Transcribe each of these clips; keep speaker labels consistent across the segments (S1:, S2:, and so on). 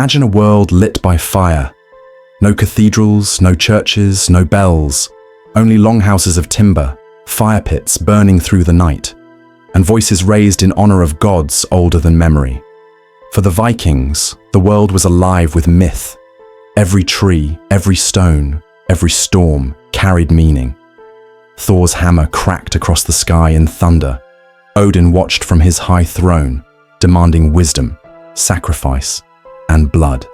S1: Imagine a world lit by fire. No cathedrals, no churches, no bells, only longhouses of timber, fire pits burning through the night, and voices raised in honor of gods older than memory. For the Vikings, the world was alive with myth. Every tree, every stone, every storm carried meaning. Thor's hammer cracked across the sky in thunder. Odin watched from his high throne, demanding wisdom, sacrifice, and blood.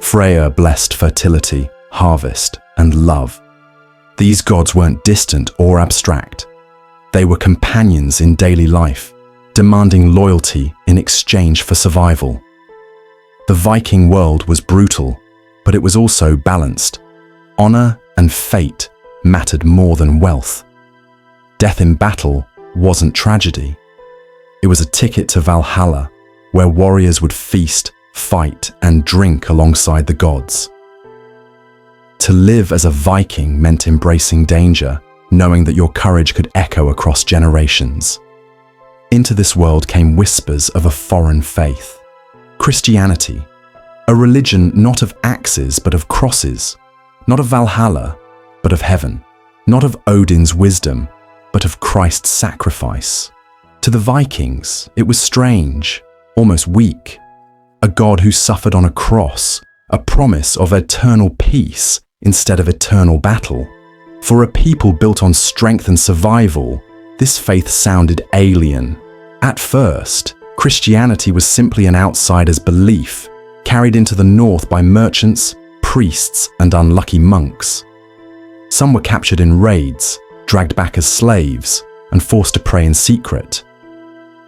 S1: Freya blessed fertility, harvest, and love. These gods weren't distant or abstract. They were companions in daily life, demanding loyalty in exchange for survival. The Viking world was brutal, but it was also balanced. Honor and fate mattered more than wealth. Death in battle wasn't tragedy. It was a ticket to Valhalla, where warriors would feast, fight, and drink alongside the gods. To live as a Viking meant embracing danger, knowing that your courage could echo across generations. Into this world came whispers of a foreign faith. Christianity, a religion not of axes but of crosses, not of Valhalla but of heaven, not of Odin's wisdom but of Christ's sacrifice. To the Vikings, it was strange, almost weak. A God who suffered on a cross, a promise of eternal peace instead of eternal battle. For a people built on strength and survival, this faith sounded alien. At first, Christianity was simply an outsider's belief, carried into the north by merchants, priests, and unlucky monks. Some were captured in raids, dragged back as slaves, and forced to pray in secret.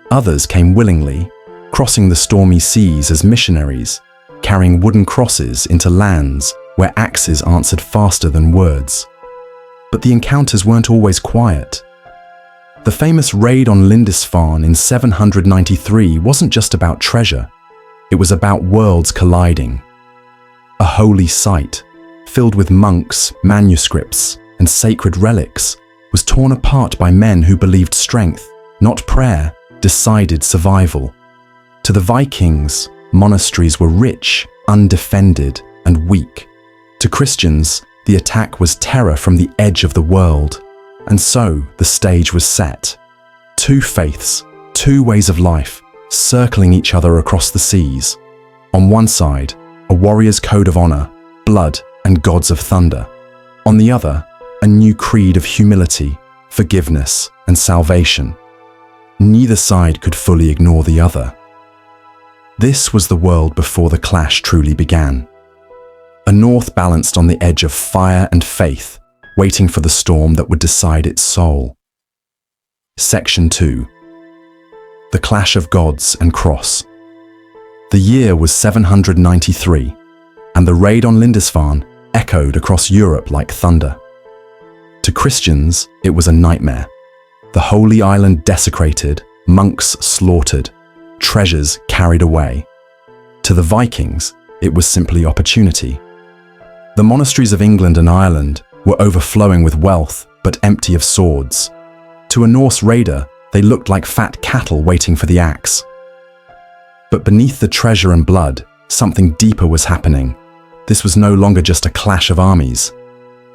S1: Others came willingly, crossing the stormy seas as missionaries, carrying wooden crosses into lands where axes answered faster than words. But the encounters weren't always quiet. The famous raid on Lindisfarne in 793 wasn't just about treasure. It was about worlds colliding. A holy site, filled with monks, manuscripts, and sacred relics, was torn apart by men who believed strength, not prayer, decided survival. To the Vikings, monasteries were rich, undefended, and weak. To Christians, the attack was terror from the edge of the world. And so the stage was set. Two faiths, two ways of life, circling each other across the seas. On one side, a warrior's code of honor, blood, and gods of thunder. On the other, a new creed of humility, forgiveness, and salvation. Neither side could fully ignore the other. This was the world before the clash truly began. A north balanced on the edge of fire and faith, waiting for the storm that would decide its soul. Section 2. The Clash of Gods and Cross. The year was 793, and the raid on Lindisfarne echoed across Europe like thunder. To Christians, it was a nightmare. The holy island desecrated, monks slaughtered, treasures carried away. To the Vikings, it was simply opportunity. The monasteries of England and Ireland were overflowing with wealth, but empty of swords. To a Norse raider, they looked like fat cattle waiting for the axe. But beneath the treasure and blood, something deeper was happening. This was no longer just a clash of armies.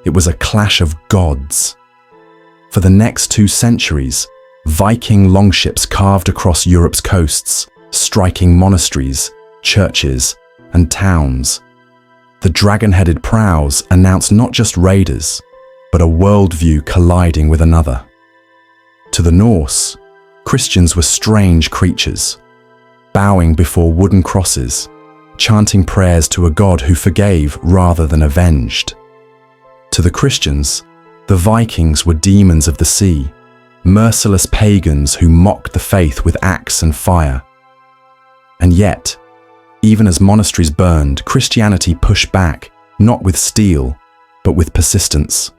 S1: It was a clash of gods. For the next 2 centuries, Viking longships carved across Europe's coasts, striking monasteries, churches, and towns. The dragon-headed prows announced not just raiders, but a worldview colliding with another. To the Norse, Christians were strange creatures, bowing before wooden crosses, chanting prayers to a god who forgave rather than avenged. To the Christians, the Vikings were demons of the sea, merciless pagans who mocked the faith with axe and fire. And yet, even as monasteries burned, Christianity pushed back, not with steel, but with persistence.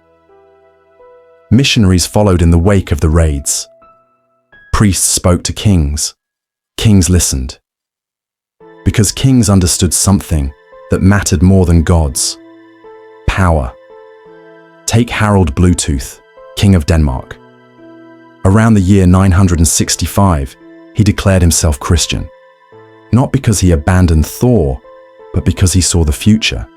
S1: Missionaries followed in the wake of the raids. Priests spoke to kings. Kings listened. Because kings understood something that mattered more than gods: power. Take Harald Bluetooth, King of Denmark. Around the year 965, he declared himself Christian. Not because he abandoned Thor, but because he saw the future.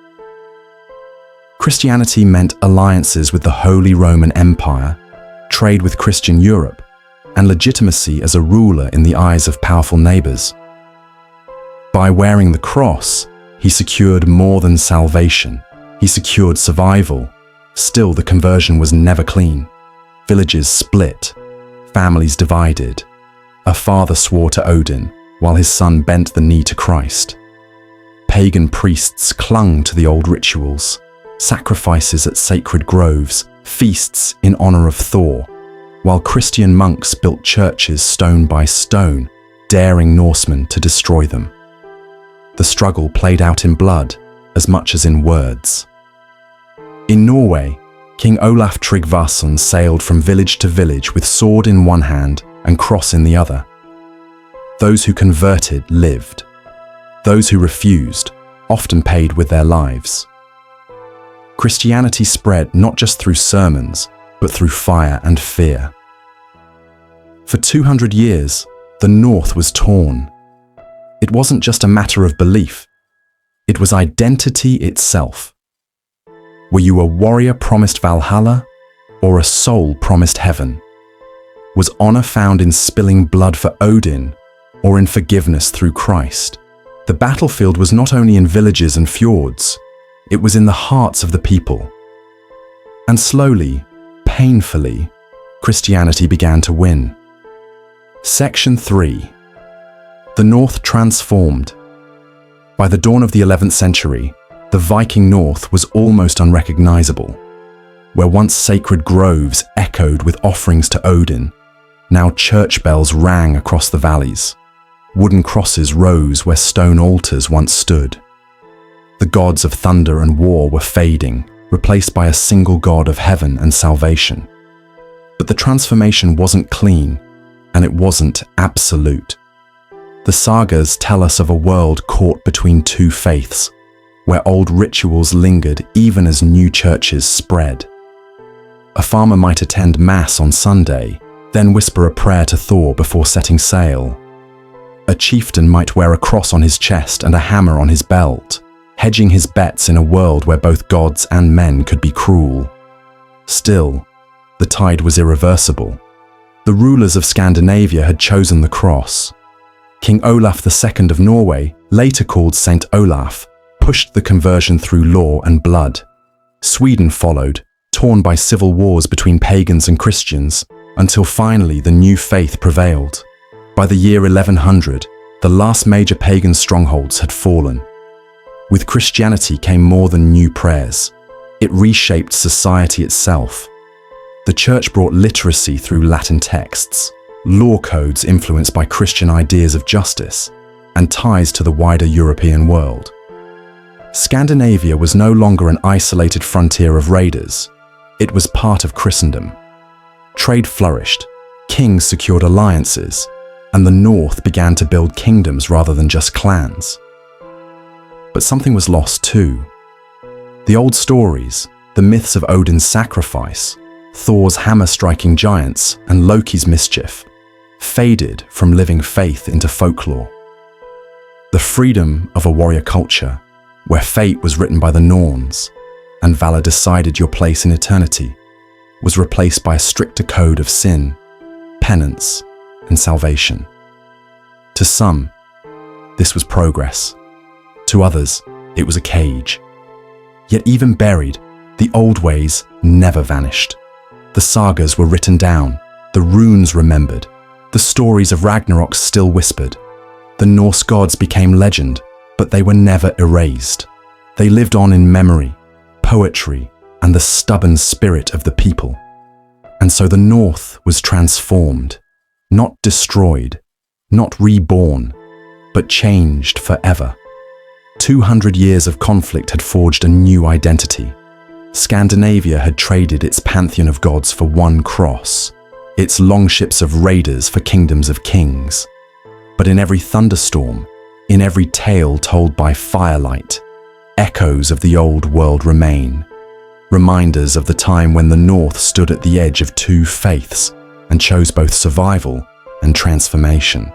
S1: Christianity meant alliances with the Holy Roman Empire, trade with Christian Europe, and legitimacy as a ruler in the eyes of powerful neighbors. By wearing the cross, he secured more than salvation. He secured survival. Still, the conversion was never clean. Villages split, families divided. A father swore to Odin, while his son bent the knee to Christ. Pagan priests clung to the old rituals, sacrifices at sacred groves, feasts in honor of Thor, while Christian monks built churches stone by stone, daring Norsemen to destroy them. The struggle played out in blood as much as in words. In Norway, King Olaf Tryggvason sailed from village to village with sword in one hand and cross in the other. Those who converted lived. Those who refused often paid with their lives. Christianity spread not just through sermons, but through fire and fear. For 200 years, the North was torn. It wasn't just a matter of belief. It was identity itself. Were you a warrior promised Valhalla, or a soul promised heaven? Was honor found in spilling blood for Odin, or in forgiveness through Christ? The battlefield was not only in villages and fjords, it was in the hearts of the people. And slowly, painfully, Christianity began to win. Section 3. The North transformed. By the dawn of the 11th century, the Viking North was almost unrecognizable. Where once sacred groves echoed with offerings to Odin, now church bells rang across the valleys. Wooden crosses rose where stone altars once stood. The gods of thunder and war were fading, replaced by a single god of heaven and salvation. But the transformation wasn't clean, and it wasn't absolute. The sagas tell us of a world caught between two faiths, where old rituals lingered even as new churches spread. A farmer might attend Mass on Sunday, then whisper a prayer to Thor before setting sail. A chieftain might wear a cross on his chest and a hammer on his belt, hedging his bets in a world where both gods and men could be cruel. Still, the tide was irreversible. The rulers of Scandinavia had chosen the cross. King Olaf II of Norway, later called Saint Olaf, pushed the conversion through law and blood. Sweden followed, torn by civil wars between pagans and Christians, until finally the new faith prevailed. By the year 1100, the last major pagan strongholds had fallen. With Christianity came more than new prayers. It reshaped society itself. The church brought literacy through Latin texts, law codes influenced by Christian ideas of justice, and ties to the wider European world. Scandinavia was no longer an isolated frontier of raiders. It was part of Christendom. Trade flourished, kings secured alliances, and the North began to build kingdoms rather than just clans. But something was lost too. The old stories, the myths of Odin's sacrifice, Thor's hammer-striking giants, and Loki's mischief, faded from living faith into folklore. The freedom of a warrior culture, where fate was written by the Norns, and valor decided your place in eternity, was replaced by a stricter code of sin, penance, and salvation. To some, this was progress. To others, it was a cage. Yet even buried, the old ways never vanished. The sagas were written down, the runes remembered, the stories of Ragnarok still whispered. The Norse gods became legend, but they were never erased. They lived on in memory, poetry, and the stubborn spirit of the people. And so the North was transformed, not destroyed, not reborn, but changed forever. 200 years of conflict had forged a new identity. Scandinavia had traded its pantheon of gods for one cross, its longships of raiders for kingdoms of kings. But in every thunderstorm, in every tale told by firelight, echoes of the old world remain, reminders of the time when the North stood at the edge of two faiths and chose both survival and transformation.